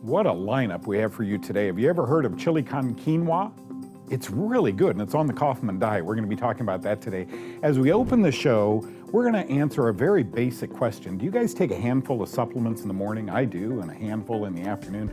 What a lineup we have for you today. Have you ever heard of chili con quinoa? It's really good, and it's on the Kaufman diet. We're going to be talking about that today. As we open the show, we're going to answer a very basic question. Do you guys take a handful of supplements in the morning? I do, and a handful in the afternoon.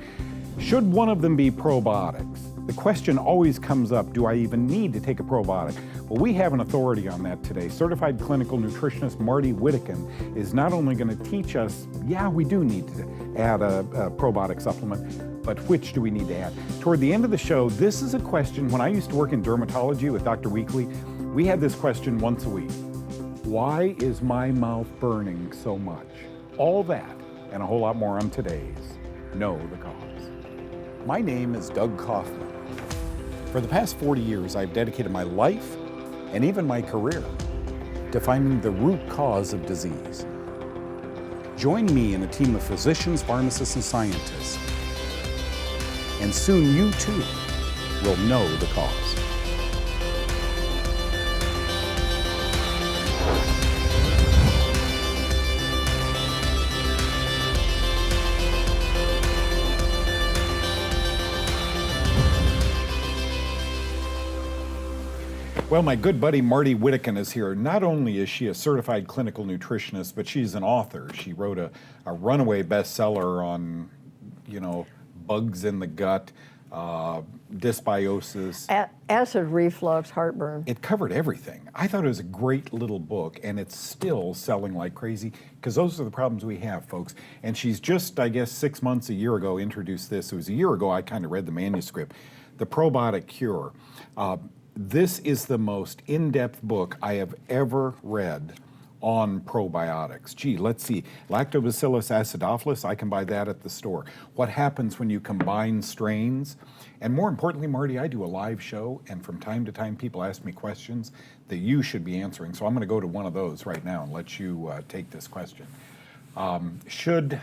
Should one of them be probiotics? The question always comes up, do I even need to take a probiotic? Well, we have an authority on that today. Certified clinical nutritionist Marty Widdecombe is not only going to teach us, yeah, we do need to add a probiotic supplement, but which do we need to add? Toward the end of the show, this is a question, when I used to work in dermatology with Dr. Weekly, we had this question once a week. Why is my mouth burning so much? All that and a whole lot more on today's Know the Cause. My name is Doug Kaufman. For the past 40 years, I've dedicated my life and even my career to finding the root cause of disease. Join me and a team of physicians, pharmacists, and scientists, and soon you too will know the cause. Well, my good buddy Marty Widdecombe is here. Not only is she a certified clinical nutritionist, but she's an author. She wrote a runaway bestseller on, bugs in the gut, dysbiosis. Acid reflux, heartburn. It covered everything. I thought it was a great little book, and it's still selling like crazy, because those are the problems we have, folks. And she's just, I guess, 6 months, a year ago, introduced this. It was a year ago I kind of read the manuscript, The Probiotic Cure. This is the most in-depth book I have ever read on probiotics. Gee, let's see. Lactobacillus acidophilus, I can buy that at the store. What happens when you combine strains? And more importantly, Marty, I do a live show, and from time to time people ask me questions that you should be answering. So I'm going to go to one of those right now and let you take this question. Why should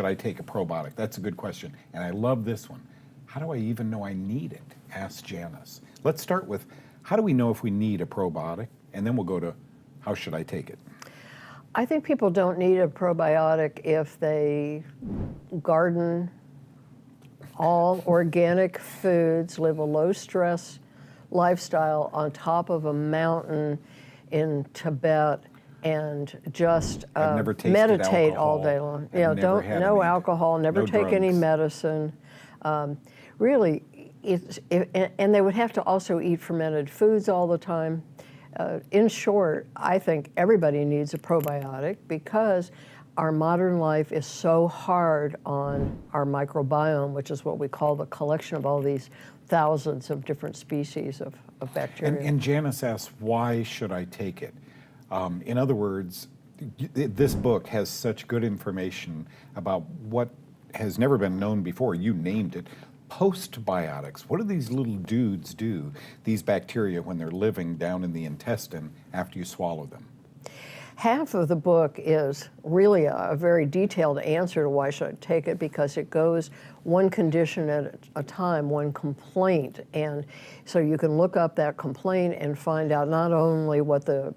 I take a probiotic? That's a good question. And I love this one. How do I even know I need it? Asked Janice. Let's start with, how do we know if we need a probiotic? And then we'll go to, how should I take it? I think people don't need a probiotic if they garden all organic foods, live a low-stress lifestyle on top of a mountain in Tibet, and just meditate all day long. No alcohol, never take any medicine. Really, and they would have to also eat fermented foods all the time. In short, I think everybody needs a probiotic because our modern life is so hard on our microbiome, which is what we call the collection of all these thousands of different species of bacteria. And Janice asks, why should I take it? In other words, this book has such good information about what has never been known before. You named it. Postbiotics. What do these little dudes do, these bacteria, when they're living down in the intestine after you swallow them? Half of the book is really a very detailed answer to why should I take it, because it goes one condition at a time, one complaint. And so you can look up that complaint and find out not only what the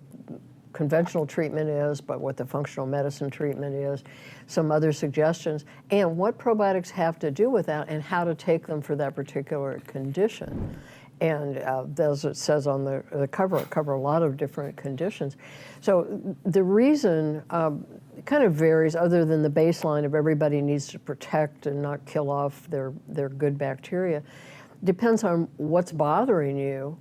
conventional treatment is, but what the functional medicine treatment is, some other suggestions, and what probiotics have to do with that and how to take them for that particular condition. And as it says on the cover, it covers a lot of different conditions. So the reason kind of varies, other than the baseline of everybody needs to protect and not kill off their good bacteria. Depends on what's bothering you,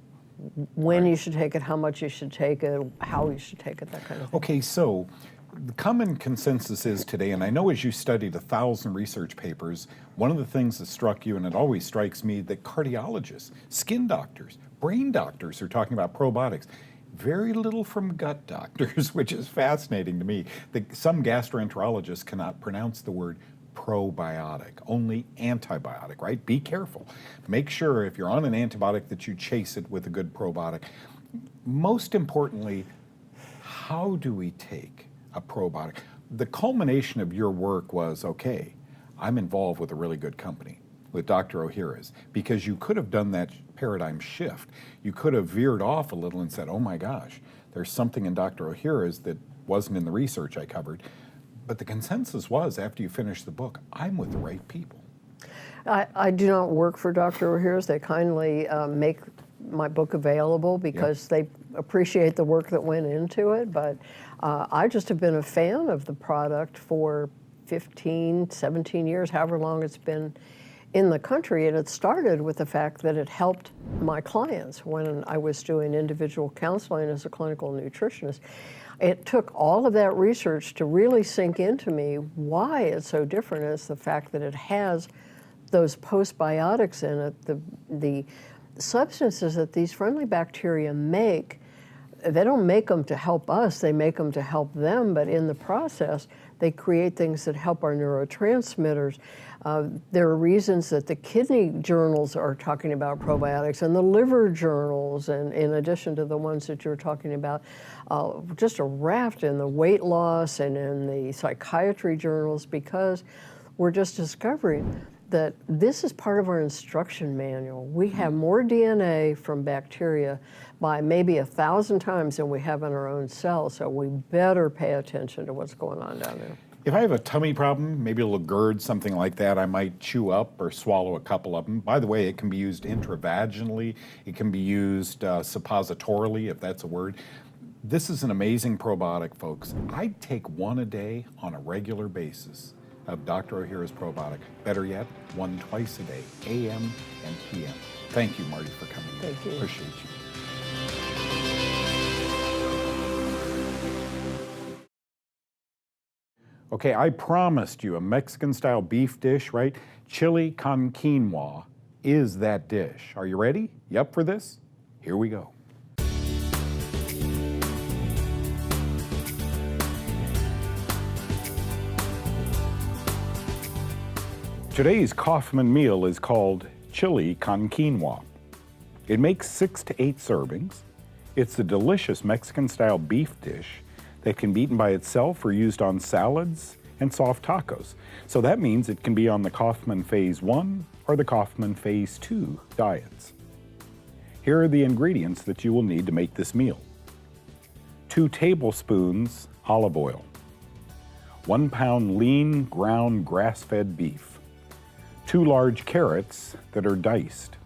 when you should take it, how much you should take it, how you should take it, that kind of thing. Okay, so the common consensus is today, and I know as you studied 1,000 research papers, one of the things that struck you, and it always strikes me, that cardiologists, skin doctors, brain doctors are talking about probiotics. Very little from gut doctors, which is fascinating to me. Some gastroenterologists cannot pronounce the word probiotic, only antibiotic, right? Be careful. Make sure if you're on an antibiotic that you chase it with a good probiotic. Most importantly, how do we take a probiotic? The culmination of your work was, okay, I'm involved with a really good company, with Dr. Ohhira's, because you could have done that paradigm shift. You could have veered off a little and said, oh my gosh, there's something in Dr. Ohhira's that wasn't in the research I covered. But the consensus was, after you finish the book, I'm with the right people. I do not work for Dr. O'Hare's. They kindly make my book available because they appreciate the work that went into it. But I just have been a fan of the product for 15, 17 years, however long it's been in the country. And it started with the fact that it helped my clients when I was doing individual counseling as a clinical nutritionist. It took all of that research to really sink into me why it's so different is the fact that it has those postbiotics in it, the substances that these friendly bacteria make. They don't make them to help us, they make them to help them, but in the process, they create things that help our neurotransmitters. There are reasons that the kidney journals are talking about probiotics and the liver journals, and in addition to the ones that you're talking about, just a raft in the weight loss and in the psychiatry journals, because we're just discovering that this is part of our instruction manual. We have more DNA from bacteria by maybe 1,000 times than we have in our own cells, so we better pay attention to what's going on down there. If I have a tummy problem, maybe a little GERD, something like that, I might chew up or swallow a couple of them. By the way, it can be used intravaginally. It can be used suppositorily, if that's a word. This is an amazing probiotic, folks. I take one a day on a regular basis of Dr. O'Hare's probiotic. Better yet, one twice a day, AM and PM. Thank you, Marty, for coming. Thank you. Appreciate you. Okay, I promised you a Mexican-style beef dish, right? Chili con quinoa is that dish. Are you ready? You up for this? Here we go. Today's Kaufman meal is called chili con quinoa. It makes 6 to 8 servings. It's a delicious Mexican-style beef dish that can be eaten by itself or used on salads and soft tacos. So that means it can be on the Kaufman Phase 1 or the Kaufman Phase 2 diets. Here are the ingredients that you will need to make this meal. 2 tablespoons olive oil, 1 pound lean ground grass-fed beef, 2 large carrots that are diced,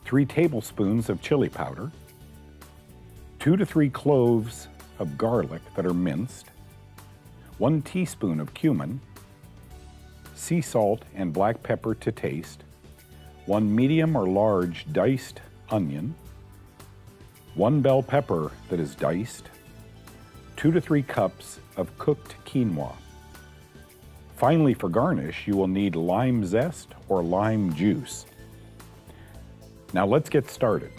3 tablespoons of chili powder, 2 to 3 cloves of garlic that are minced, 1 teaspoon of cumin, sea salt and black pepper to taste, 1 medium or large diced onion, 1 bell pepper that is diced, 2 to 3 cups of cooked quinoa. Finally, for garnish, you will need lime zest or lime juice. Now let's get started.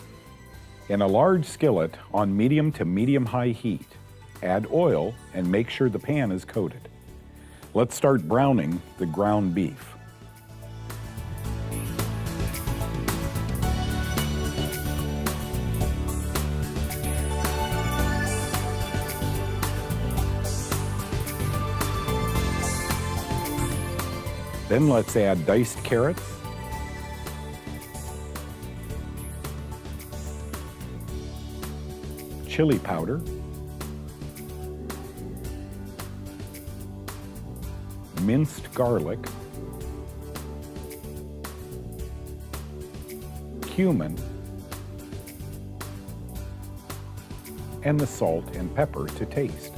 In a large skillet on medium to medium-high heat, add oil and make sure the pan is coated. Let's start browning the ground beef. Then let's add diced carrots, chili powder, minced garlic, cumin, and the salt and pepper to taste.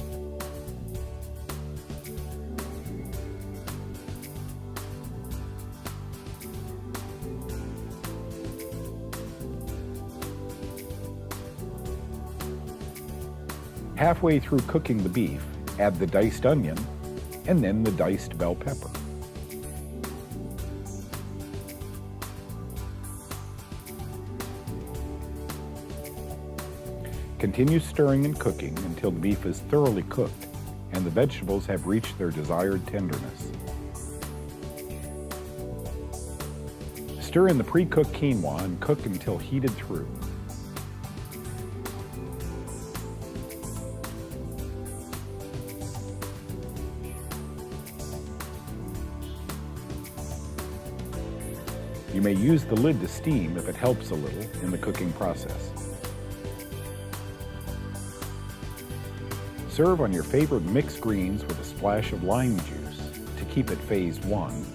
Halfway through cooking the beef, add the diced onion and then the diced bell pepper. Continue stirring and cooking until the beef is thoroughly cooked and the vegetables have reached their desired tenderness. Stir in the pre-cooked quinoa and cook until heated through. You may use the lid to steam if it helps a little in the cooking process. Serve on your favorite mixed greens with a splash of lime juice to keep it Phase 1.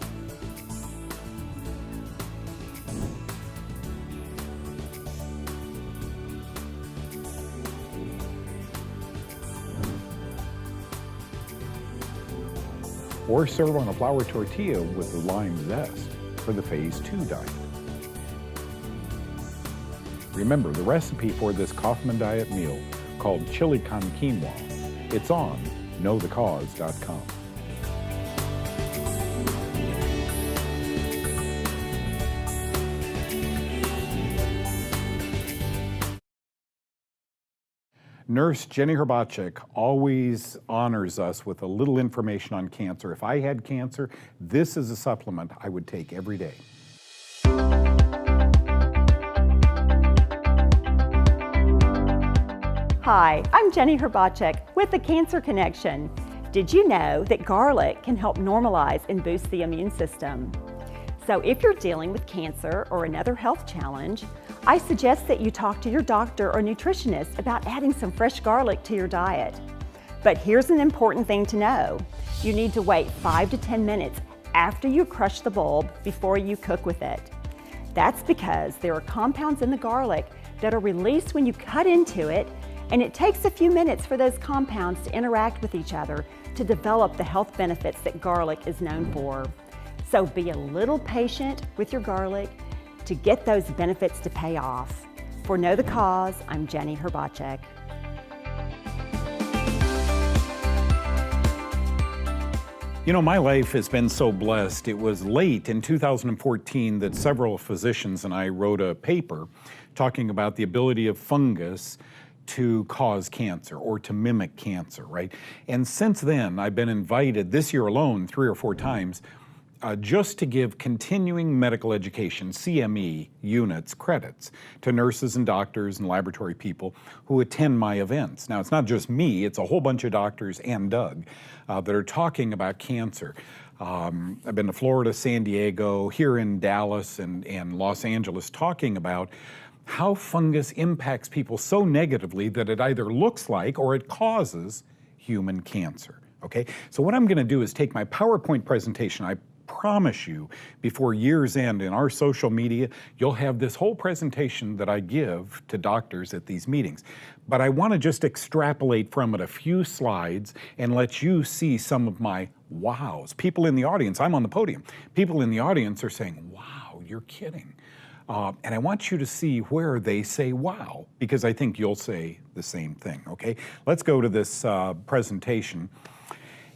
or serve on a flour tortilla with the lime zest for the Phase 2 diet. Remember, the recipe for this Kaufman Diet meal, called chili con quinoa, it's on knowthecause.com. Nurse Jenny Herbacek always honors us with a little information on cancer. If I had cancer, this is a supplement I would take every day. Hi, I'm Jenny Herbacek with the Cancer Connection. Did you know that garlic can help normalize and boost the immune system? So if you're dealing with cancer or another health challenge, I suggest that you talk to your doctor or nutritionist about adding some fresh garlic to your diet. But here's an important thing to know. You need to wait 5 to 10 minutes after you crush the bulb before you cook with it. That's because there are compounds in the garlic that are released when you cut into it, and it takes a few minutes for those compounds to interact with each other to develop the health benefits that garlic is known for. So be a little patient with your garlic to get those benefits to pay off. For Know the Cause, I'm Jenny Herbacek. You know, my life has been so blessed. It was late in 2014 that several physicians and I wrote a paper talking about the ability of fungus to cause cancer or to mimic cancer, right? And since then, I've been invited this year alone 3 or 4 times just to give continuing medical education, CME units, credits to nurses and doctors and laboratory people who attend my events. Now, it's not just me, it's a whole bunch of doctors and Doug that are talking about cancer. I've been to Florida, San Diego, here in Dallas and Los Angeles talking about how fungus impacts people so negatively that it either looks like or it causes human cancer, okay? So what I'm gonna do is take my PowerPoint presentation. I promise you, before year's end in our social media, you'll have this whole presentation that I give to doctors at these meetings. But I wanna just extrapolate from it a few slides and let you see some of my wows. People in the audience, I'm on the podium, people in the audience are saying, wow, you're kidding. And I want you to see where they say wow, because I think you'll say the same thing, okay? Let's go to this presentation.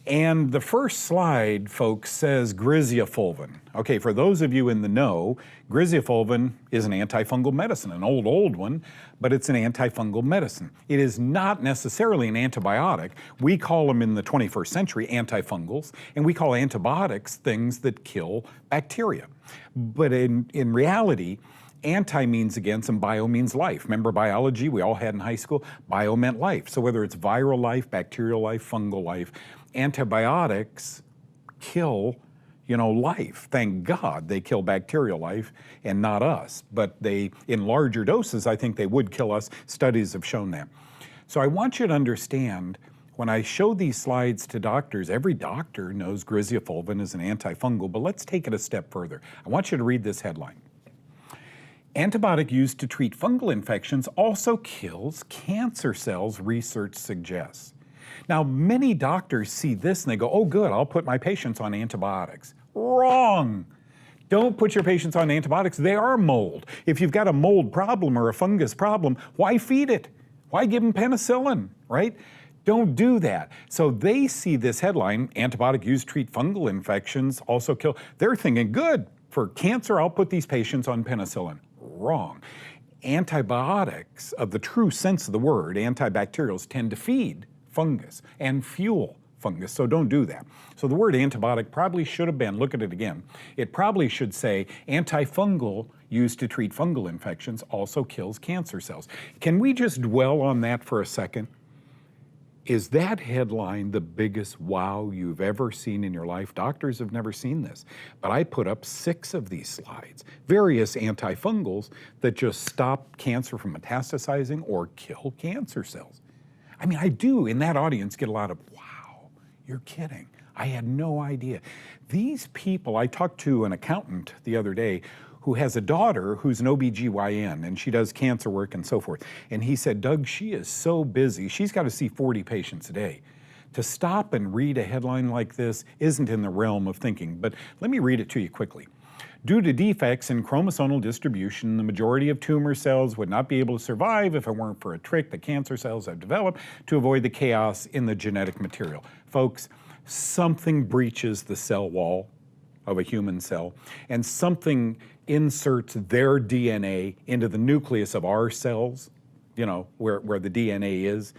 And the first slide, folks, says griseofulvin. Okay, for those of you in the know, griseofulvin is an antifungal medicine, an old one, but it's an antifungal medicine. It is not necessarily an antibiotic. We call them in the 21st century antifungals, and we call antibiotics things that kill bacteria. But in reality, anti means against and bio means life. Remember biology we all had in high school? Bio meant life. So whether it's viral life, bacterial life, fungal life, antibiotics kill, life. Thank God they kill bacterial life and not us. But they, in larger doses, I think they would kill us. Studies have shown that. So I want you to understand, when I show these slides to doctors, every doctor knows griseofulvin is an antifungal, but let's take it a step further. I want you to read this headline. Antibiotic used to treat fungal infections also kills cancer cells, research suggests. Now, many doctors see this and they go, oh good, I'll put my patients on antibiotics. Wrong. Don't put your patients on antibiotics. They are mold. If you've got a mold problem or a fungus problem, why feed it? Why give them penicillin, right? Don't do that. So they see this headline, antibiotic used to treat fungal infections also kill. They're thinking, good, for cancer, I'll put these patients on penicillin. Wrong. Antibiotics, of the true sense of the word, antibacterials, tend to feed fungus and fuel fungus, so don't do that. So the word antibiotic probably should have been, look at it again, it probably should say antifungal used to treat fungal infections also kills cancer cells. Can we just dwell on that for a second? Is that headline the biggest wow you've ever seen in your life? Doctors have never seen this, but I put up 6 of these slides, various antifungals that just stop cancer from metastasizing or kill cancer cells. I mean, I do, in that audience, get a lot of, wow, you're kidding. I had no idea. These people, I talked to an accountant the other day who has a daughter who's an OBGYN, and she does cancer work and so forth. And he said, Doug, she is so busy. She's got to see 40 patients a day. To stop and read a headline like this isn't in the realm of thinking, but let me read it to you quickly. Due to defects in chromosomal distribution, the majority of tumor cells would not be able to survive if it weren't for a trick that cancer cells have developed to avoid the chaos in the genetic material. Folks, something breaches the cell wall of a human cell, and something inserts their DNA into the nucleus of our cells, you know, where the DNA is.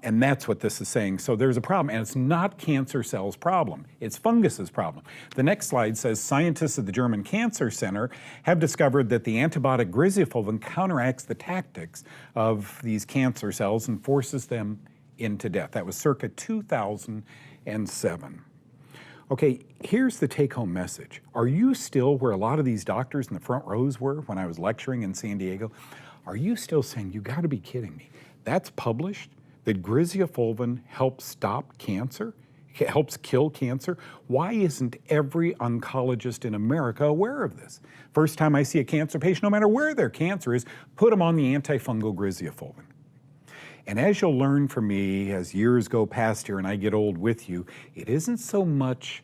And that's what this is saying. So there's a problem, and it's not cancer cells' problem. It's fungus's problem. The next slide says scientists at the German Cancer Center have discovered that the antibiotic griseofulvin counteracts the tactics of these cancer cells and forces them into death. That was circa 2007. Okay, here's the take-home message. Are you still where a lot of these doctors in the front rows were when I was lecturing in San Diego? Are you still saying, you gotta be kidding me? That's published? That griseofulvin helps stop cancer, helps kill cancer? Why isn't every oncologist in America aware of this? First time I see a cancer patient, no matter where their cancer is, put them on the antifungal griseofulvin. And as you'll learn from me as years go past here and I get old with you, it isn't so much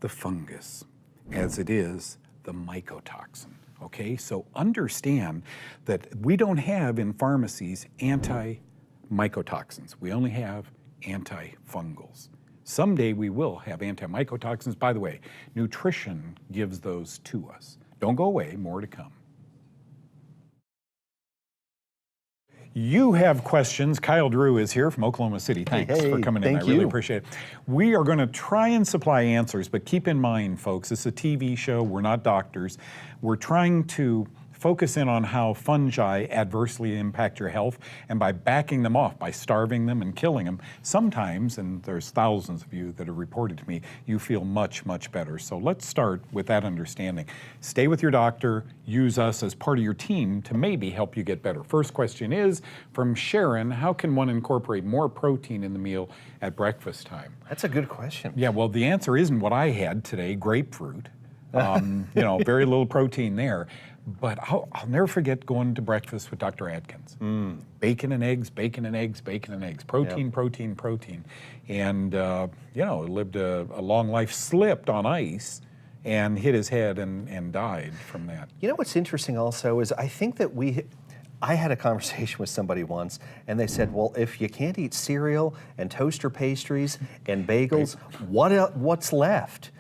the fungus as it is the mycotoxin. Okay, so understand that we don't have in pharmacies anti-mycotoxins. We only have antifungals. Someday we will have anti-mycotoxins. By the way, nutrition gives those to us. Don't go away, more to come. You have questions. Kyle Drew is here from Oklahoma City. Thanks for coming in. I really appreciate it. We are going to try and supply answers, but keep in mind, folks, it's a TV show. We're not doctors. We're trying to focus in on how fungi adversely impact your health, and by backing them off, by starving them and killing them, sometimes, and there's thousands of you that have reported to me, you feel much, much better. So let's start with that understanding. Stay with your doctor, use us as part of your team to maybe help you get better. First question is from Sharon, how can one incorporate more protein in the meal at breakfast time? That's a good question. Yeah, well, the answer isn't what I had today, grapefruit. You know, very little protein there. But I'll never forget going to breakfast with Dr. Adkins. Bacon and eggs, bacon and eggs, bacon and eggs. Protein, protein, protein. And, you know, lived a long life, slipped on ice and hit his head and died from that. You know what's interesting also is I think that I had a conversation with somebody once and they said, well, if you can't eat cereal and toaster pastries and bagels, what's left?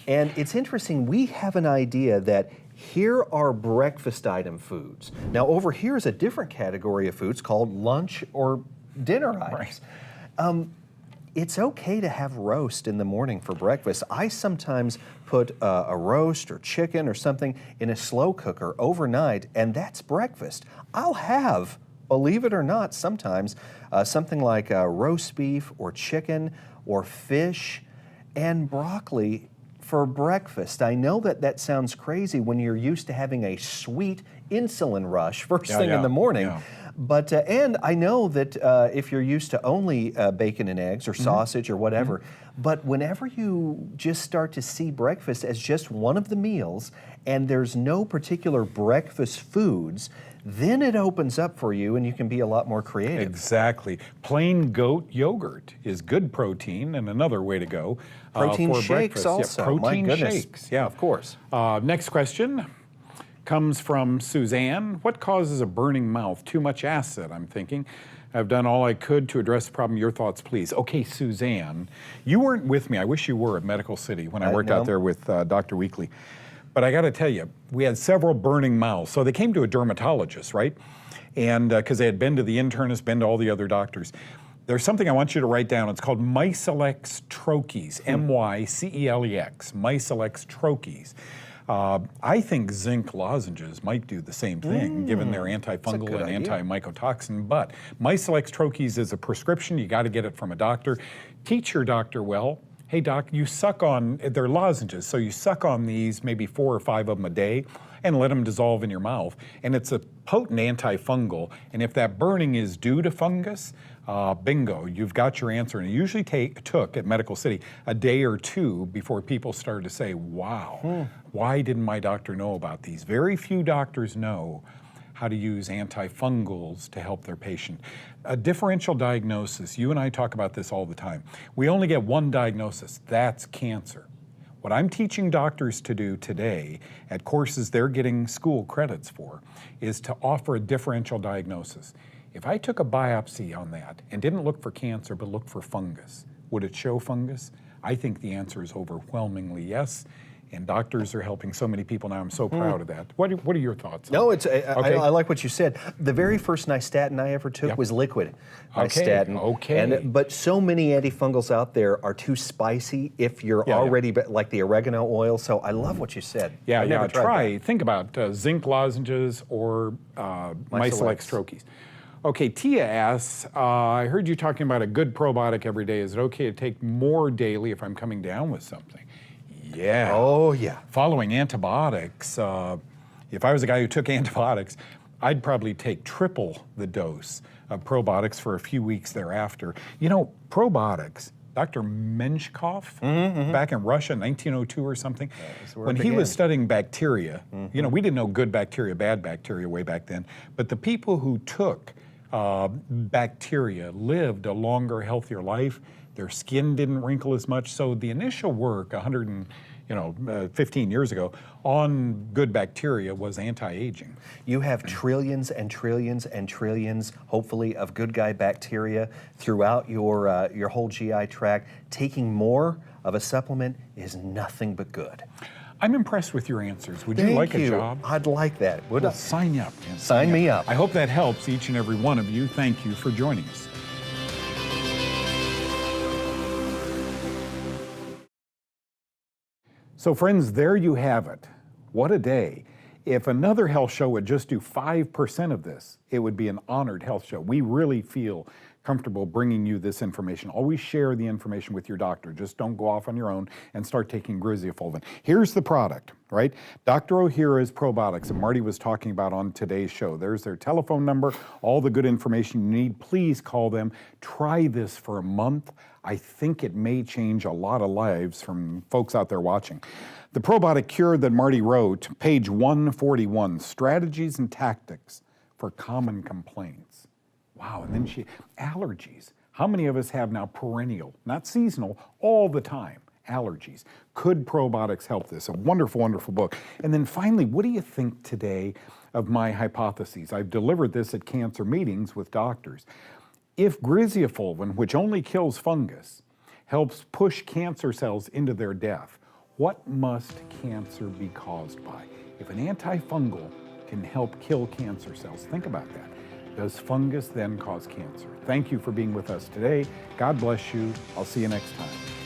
And it's interesting, we have an idea that here are breakfast item foods. Now over here is a different category of foods called lunch or dinner items. Right. It's okay to have roast in the morning for breakfast. I sometimes put a roast or chicken or something in a slow cooker overnight, and that's breakfast. I'll have, believe it or not, sometimes something like roast beef or chicken or fish and broccoli for breakfast. I know that sounds crazy when you're used to having a sweet insulin rush first thing in the morning. Yeah. But, and I know that if you're used to only bacon and eggs or sausage or whatever, but whenever you just start to see breakfast as just one of the meals and there's no particular breakfast foods, then it opens up for you and you can be a lot more creative. Exactly. Plain goat yogurt is good protein and another way to go. Protein for shakes breakfast. also. Yeah, protein My goodness. shakes. Yeah, of course. Next question comes from Suzanne. What causes a burning mouth? Too much acid, I'm thinking. I've done all I could to address the problem. Your thoughts, please. Okay, Suzanne, you weren't with me. I wish you were at Medical City when I worked out there with Dr. Weekly. But I got to tell you, we had several burning mouths. So they came to a dermatologist, right? And because they had been to the internist, been to all the other doctors. There's something I want you to write down. It's called Mycelex troches, M-Y-C-E-L-E-X, Mycelex troches. I think zinc lozenges might do the same thing, given their antifungal and anti-mycotoxin. But Mycelex troches is a prescription. You got to get it from a doctor. Teach your doctor well. Hey doc, you suck on, they're lozenges, so you suck on these, maybe 4 or 5 of them a day, and let them dissolve in your mouth. And it's a potent antifungal, and if that burning is due to fungus, bingo, you've got your answer. And it usually took, at Medical City, a day or 2 before people started to say, wow, why didn't my doctor know about these? Very few doctors know how to use antifungals to help their patient. A differential diagnosis, you and I talk about this all the time. We only get one diagnosis, that's cancer. What I'm teaching doctors to do today at courses they're getting school credits for is to offer a differential diagnosis. If I took a biopsy on that and didn't look for cancer but looked for fungus, would it show fungus? I think the answer is overwhelmingly yes. And doctors are helping so many people now. I'm so proud of that. What are your thoughts? No, I like what you said. The very first nystatin I ever took was liquid nystatin. Okay. But so many antifungals out there are too spicy if you're already like the oregano oil. So I love what you said. Think about zinc lozenges or Mycelex troches. Okay, Tia asks, I heard you talking about a good probiotic every day. Is it okay to take more daily if I'm coming down with something? Yeah. Oh, yeah. Following antibiotics, if I was a guy who took antibiotics, I'd probably take triple the dose of probiotics for a few weeks thereafter. You know, probiotics, Dr. Menshkov, back in Russia, 1902 or something, when he was studying bacteria, you know, we didn't know good bacteria, bad bacteria way back then, but the people who took bacteria lived a longer, healthier life. Their skin didn't wrinkle as much. So the initial work 15 years ago on good bacteria was anti-aging. You have trillions and trillions and trillions, hopefully, of good guy bacteria throughout your whole GI tract. Taking more of a supplement is nothing but good. I'm impressed with your answers. Would you like a job? I'd like that. Well, sign up. Sign me up. I hope that helps each and every one of you. Thank you for joining us. So friends, there you have it. What a day. If another health show would just do 5% of this, it would be an honored health show. We really feel comfortable bringing you this information. Always share the information with your doctor. Just don't go off on your own and start taking griseofulvin. Here's the product, right? Dr. Ohhira's probiotics that Marty was talking about on today's show. There's their telephone number, all the good information you need. Please call them. Try this for a month. I think it may change a lot of lives from folks out there watching. The Probiotic Cure that Marty wrote, page 141, Strategies and Tactics for Common Complaints. Wow, and then allergies. How many of us have now perennial, not seasonal, all the time, allergies? Could probiotics help this? A wonderful, wonderful book. And then finally, what do you think today of my hypotheses? I've delivered this at cancer meetings with doctors. If griseofulvin, which only kills fungus, helps push cancer cells into their death, what must cancer be caused by? If an antifungal can help kill cancer cells, think about that. Does fungus then cause cancer? Thank you for being with us today. God bless you. I'll see you next time.